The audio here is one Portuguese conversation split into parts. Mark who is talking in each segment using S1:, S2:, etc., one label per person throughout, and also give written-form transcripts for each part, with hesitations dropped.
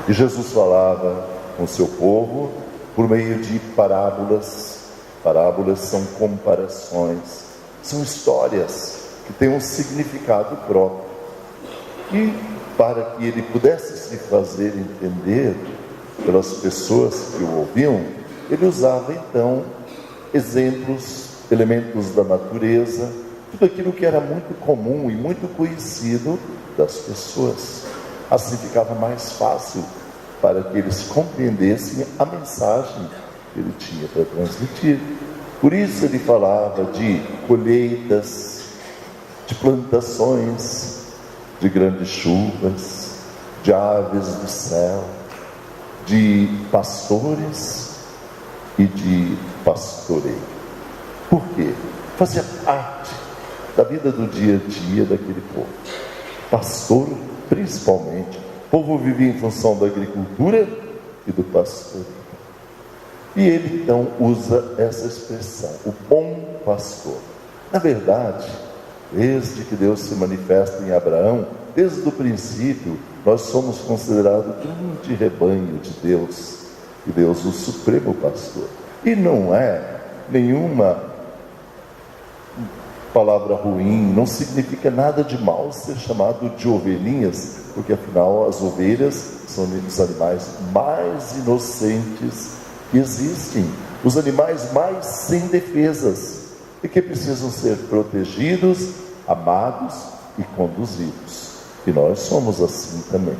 S1: E Jesus falava com o seu povo por meio de parábolas. Parábolas são comparações, são histórias que têm um significado próprio. E para que ele pudesse se fazer entender pelas pessoas que o ouviam, ele usava então exemplos, elementos da natureza, tudo aquilo que era muito comum e muito conhecido das pessoas. Assim ficava mais fácil para que eles compreendessem a mensagem que ele tinha para transmitir. Por isso ele falava de colheitas, de plantações, de grandes chuvas, de aves do céu, de pastores e de pastoreio. Por quê? Fazia parte da vida do dia a dia daquele povo. Pastor, principalmente. O povo vivia em função da agricultura e do pastoreio. E ele então usa essa expressão, o bom pastor. Na verdade, desde que Deus se manifesta em Abraão, desde o princípio, nós somos considerados um grande rebanho de Deus, e Deus o supremo pastor. E não é nenhuma palavra ruim, não significa nada de mal ser chamado de ovelhinhas, porque afinal as ovelhas são os animais mais inocentes que existem, os animais mais sem defesas e que precisam ser protegidos, amados e conduzidos. E nós somos assim também.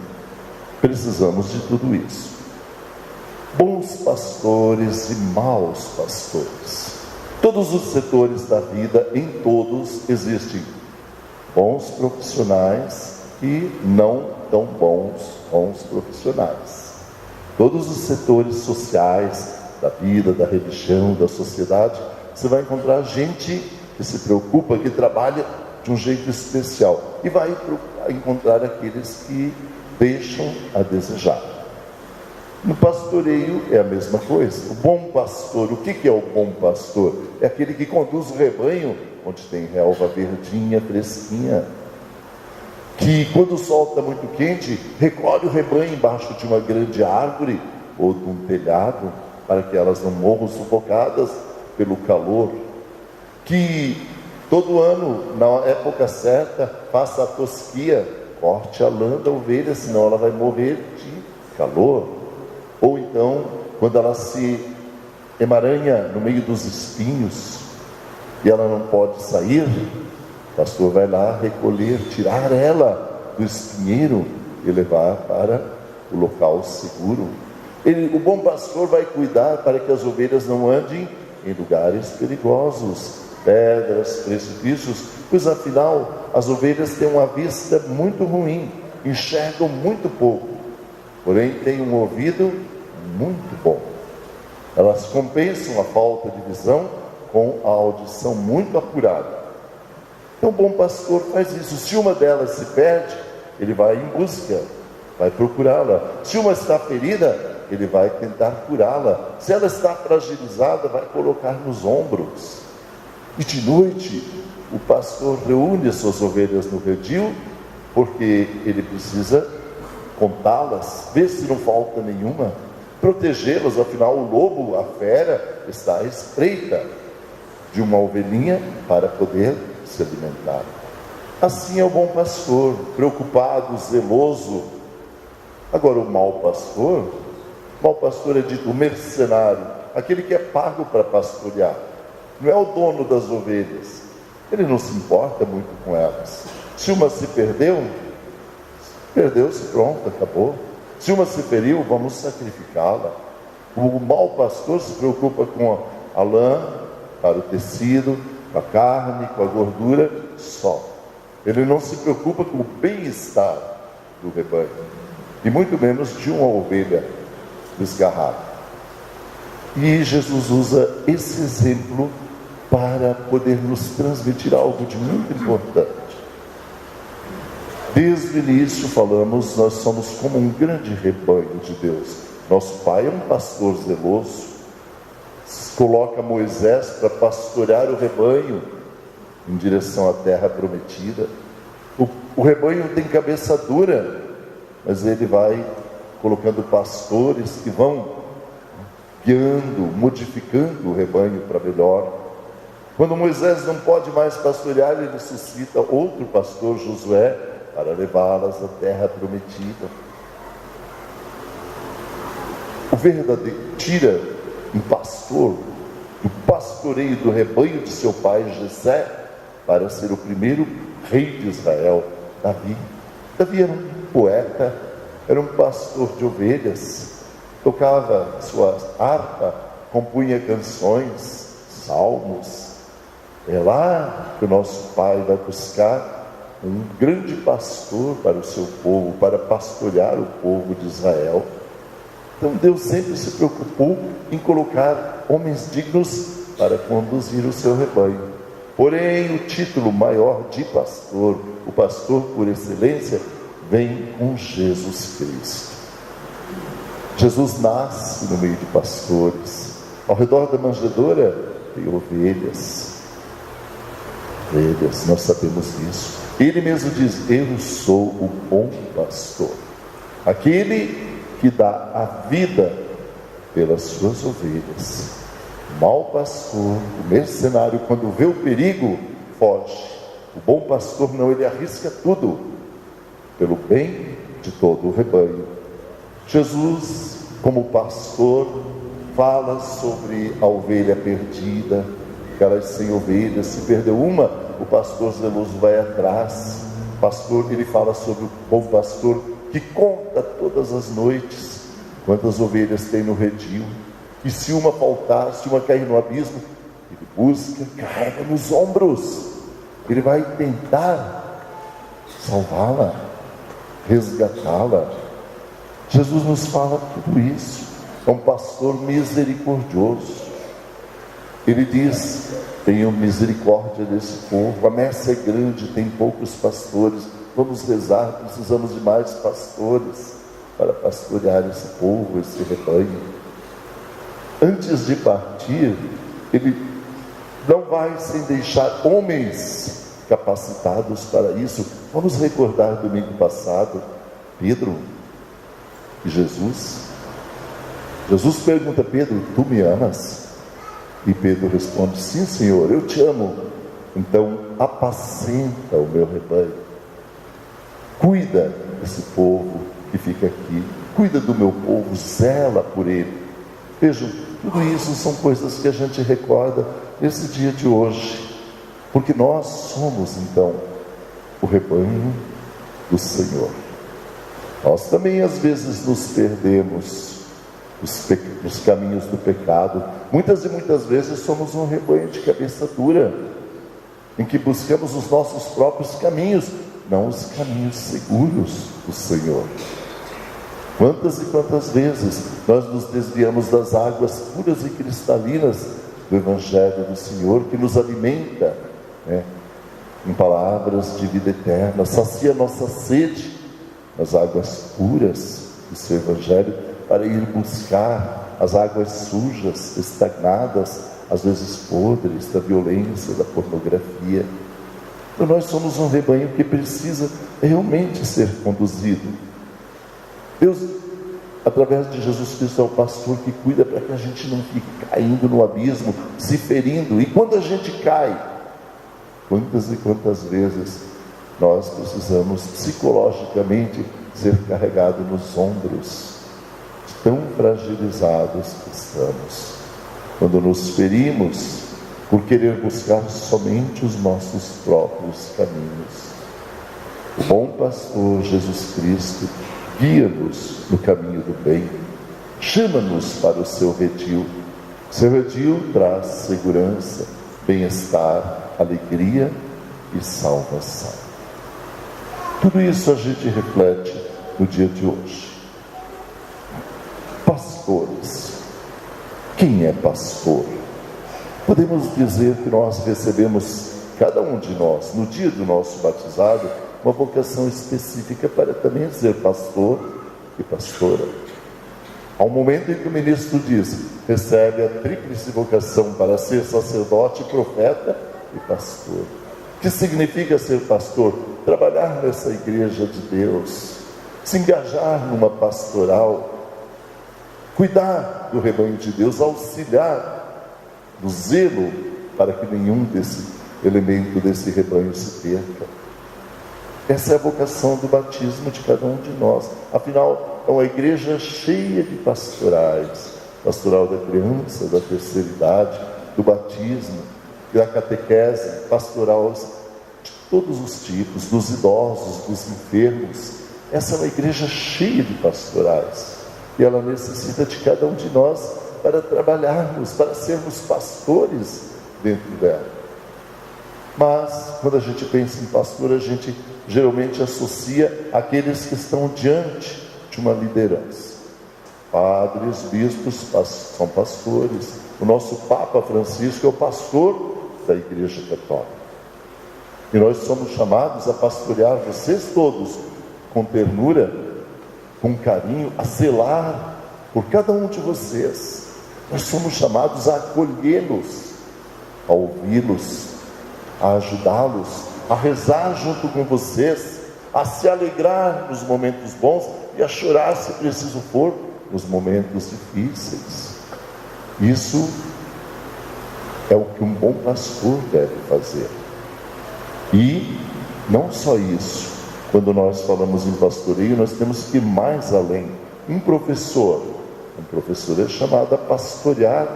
S1: Precisamos de tudo isso. Bons pastores e maus pastores. Todos os setores da vida, em todos existem bons profissionais e não tão bons profissionais. Todos os setores sociais da vida, da religião, da sociedade, você vai encontrar gente que se preocupa, que trabalha de um jeito especial, e vai encontrar aqueles que deixam a desejar. No pastoreio é a mesma coisa. O bom pastor, o que é o bom pastor? É aquele que conduz o rebanho onde tem relva verdinha, fresquinha, que quando o sol está muito quente, recolhe o rebanho embaixo de uma grande árvore ou de um telhado, para que elas não morram sufocadas pelo calor, que todo ano, na época certa, faça a tosquia, corte a lã da ovelha, senão ela vai morrer de calor. Ou então, quando ela se emaranha no meio dos espinhos e ela não pode sair, o pastor vai lá recolher, tirar ela do espinheiro e levar para o local seguro. O bom pastor vai cuidar para que as ovelhas não andem em lugares perigosos, pedras, precipícios, pois afinal as ovelhas têm uma vista muito ruim, enxergam muito pouco, porém têm um ouvido muito bom. Elas compensam a falta de visão com a audição muito apurada. Então o bom pastor faz isso. Se uma delas se perde, ele vai em busca, vai procurá-la. Se uma está ferida, ele vai tentar curá-la. Se ela está fragilizada, vai colocar nos ombros. E de noite, o pastor reúne as suas ovelhas no redil, porque ele precisa contá-las, ver se não falta nenhuma, protegê-las, afinal o lobo, a fera, está à espreita de uma ovelhinha para poder se alimentar. Assim é o bom pastor, preocupado, zeloso. Agora o mau pastor é dito o mercenário, aquele que é pago para pastorear, não é o dono das ovelhas, ele não se importa muito com elas. Se uma se perdeu-se, pronto, acabou. Se uma se feriu, vamos sacrificá-la. O mau pastor se preocupa com a lã, para o tecido, com a carne, com a gordura, só. Ele não se preocupa com o bem-estar do rebanho, e muito menos de uma ovelha desgarrada. E Jesus usa esse exemplo para poder nos transmitir algo de muito importante. Desde o início falamos, nós somos como um grande rebanho de Deus. Nosso Pai é um pastor zeloso, coloca Moisés para pastorear o rebanho em direção à terra prometida. O rebanho tem cabeça dura, mas ele vai colocando pastores que vão guiando, modificando o rebanho para melhor. Quando Moisés não pode mais pastorear, ele suscita outro pastor, Josué, para levá-las à terra prometida. O verdadeiro tira um pastor do pastoreio do rebanho de seu pai Jessé para ser o primeiro rei de Israel, Davi. Davi era um poeta, era um pastor de ovelhas, tocava sua harpa, compunha canções, salmos. É lá que o nosso pai vai buscar um grande pastor para o seu povo, para pastorear o povo de Israel. Então Deus sempre se preocupou em colocar homens dignos para conduzir o seu rebanho. Porém, o título maior de pastor, o pastor por excelência, vem com Jesus Cristo. Jesus nasce no meio de pastores. Ao redor da manjedoura tem ovelhas. Nós sabemos disso. Ele mesmo diz: eu sou o bom pastor, aquele que dá a vida pelas suas ovelhas. O mau pastor, o mercenário, quando vê o perigo, foge. O bom pastor não, ele arrisca tudo pelo bem de todo o rebanho. Jesus, como pastor, fala sobre a ovelha perdida, aquelas 100 ovelhas. Se perdeu uma, o pastor zeloso vai atrás. O pastor, ele fala sobre o bom pastor que conta todas as noites quantas ovelhas tem no redil, e se uma faltar, se uma cair no abismo, ele busca, carrega nos ombros, ele vai tentar salvá-la, resgatá-la. Jesus nos fala tudo isso. É um pastor misericordioso. Ele diz: tenham misericórdia desse povo, a messe é grande, tem poucos pastores, vamos rezar, precisamos de mais pastores para pastorear esse povo, esse rebanho. Antes de partir, ele não vai sem deixar homens capacitados para isso. Vamos recordar domingo passado, Pedro e Jesus. Jesus pergunta a Pedro: tu me amas? E Pedro responde: sim, Senhor, eu te amo. Então apacenta o meu rebanho, cuida desse povo que fica aqui, cuida do meu povo, zela por ele. Vejam, tudo isso são coisas que a gente recorda nesse dia de hoje, porque nós somos então o rebanho do Senhor. Nós também às vezes nos perdemos nos caminhos do pecado. Muitas e muitas vezes somos um rebanho de cabeça dura, em que buscamos os nossos próprios caminhos, não os caminhos seguros do Senhor. Quantas e quantas vezes nós nos desviamos das águas puras e cristalinas do Evangelho do Senhor, que nos alimenta, em palavras de vida eterna, sacia nossa sede nas águas puras do seu Evangelho, para ir buscar as águas sujas, estagnadas, às vezes podres, da violência, da pornografia. Então nós somos um rebanho que precisa realmente ser conduzido. Deus, através de Jesus Cristo, é o pastor que cuida para que a gente não fique caindo no abismo, se ferindo. E quando a gente cai, quantas e quantas vezes nós precisamos psicologicamente ser carregados nos ombros, tão fragilizados que estamos, quando nos ferimos por querer buscar somente os nossos próprios caminhos. O bom pastor Jesus Cristo guia-nos no caminho do bem, chama-nos para o seu redil. Seu redil traz segurança, bem-estar, alegria e salvação. Tudo isso a gente reflete no dia de hoje. Pastores. Quem é pastor? Podemos dizer que nós recebemos, cada um de nós, no dia do nosso batizado, uma vocação específica para também ser pastor e pastora. Há um momento em que o ministro diz: recebe a tríplice vocação para ser sacerdote, profeta e pastor. O que significa ser pastor? Trabalhar nessa igreja de Deus, se engajar numa pastoral, cuidar do rebanho de Deus, auxiliar no zelo para que nenhum desse elemento desse rebanho se perca. Essa é a vocação do batismo de cada um de nós. Afinal, é uma igreja cheia de pastorais, pastoral da criança, da terceira idade, do batismo, da catequese, pastoral de todos os tipos, dos idosos, dos enfermos. Essa é uma igreja cheia de pastorais, e ela necessita de cada um de nós para trabalharmos, para sermos pastores dentro dela. Mas, quando a gente pensa em pastor, a gente geralmente associa aqueles que estão diante de uma liderança. Padres, bispos são pastores. O nosso Papa Francisco é o pastor da Igreja Católica. E nós somos chamados a pastorear vocês todos com ternura, com carinho, a zelar por cada um de vocês. Nós somos chamados a acolhê-los, a ouvi-los, a ajudá-los, a rezar junto com vocês, a se alegrar nos momentos bons e a chorar, se preciso for, nos momentos difíceis. Isso é o que um bom pastor deve fazer. E não só isso, quando nós falamos em pastoreio, nós temos que ir mais além. Um professor é chamado a pastorear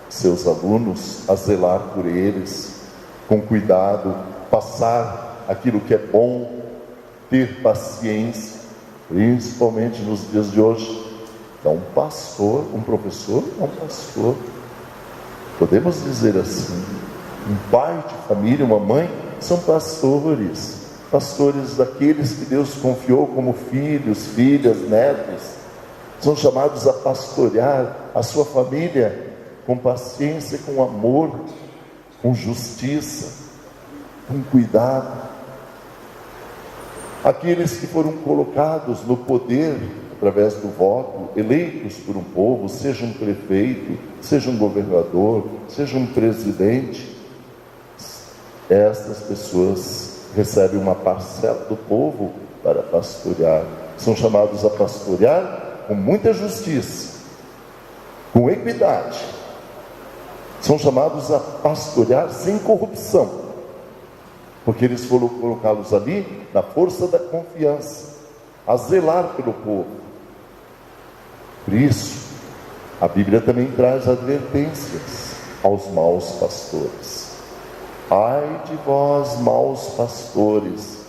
S1: seus alunos, a zelar por eles, com cuidado, passar aquilo que é bom, ter paciência, principalmente nos dias de hoje. Então, um professor é um pastor. Podemos dizer assim, um pai de família, uma mãe, são pastores daqueles que Deus confiou como filhos, filhas, netos. São chamados a pastorear a sua família com paciência, com amor, com justiça, com cuidado. Aqueles que foram colocados no poder através do voto, eleitos por um povo, seja um prefeito, seja um governador, seja um presidente, estas pessoas recebem uma parcela do povo para pastorear. São chamados a pastorear com muita justiça, com equidade. São chamados a pastorear sem corrupção, porque eles foram colocá-los ali na força da confiança, a zelar pelo povo. Por isso, a Bíblia também traz advertências aos maus pastores. Ai de vós, maus pastores,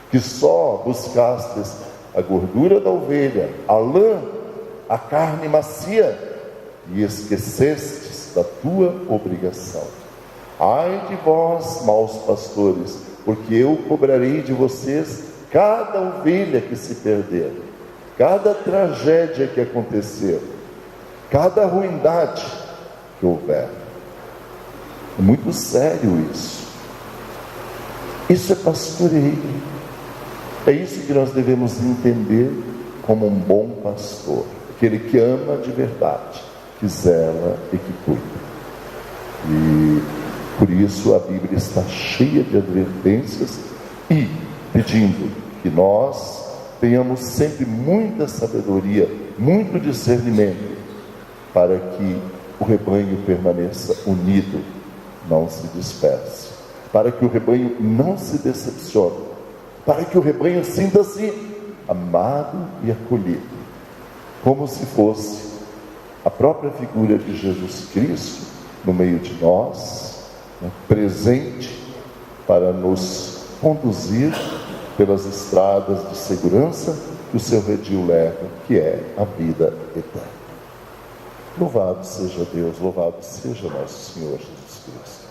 S1: que só buscastes a gordura da ovelha, a lã, a carne macia, e esquecestes da tua obrigação. Ai de vós, maus pastores, porque eu cobrarei de vocês cada ovelha que se perder, cada tragédia que acontecer, cada ruindade que houver. É muito sério isso. Isso é pastoreio. É isso que nós devemos entender como um bom pastor, aquele que ama de verdade, que zela e que cuida. E por isso a Bíblia está cheia de advertências e pedindo que nós tenhamos sempre muita sabedoria, muito discernimento, para que o rebanho permaneça unido, não se disperse, para que o rebanho não se decepcione, para que o rebanho sinta-se amado e acolhido, como se fosse a própria figura de Jesus Cristo no meio de nós, presente para nos conduzir pelas estradas de segurança que o seu redil leva, que é a vida eterna. Louvado seja Deus, louvado seja nosso Senhor Jesus Cristo.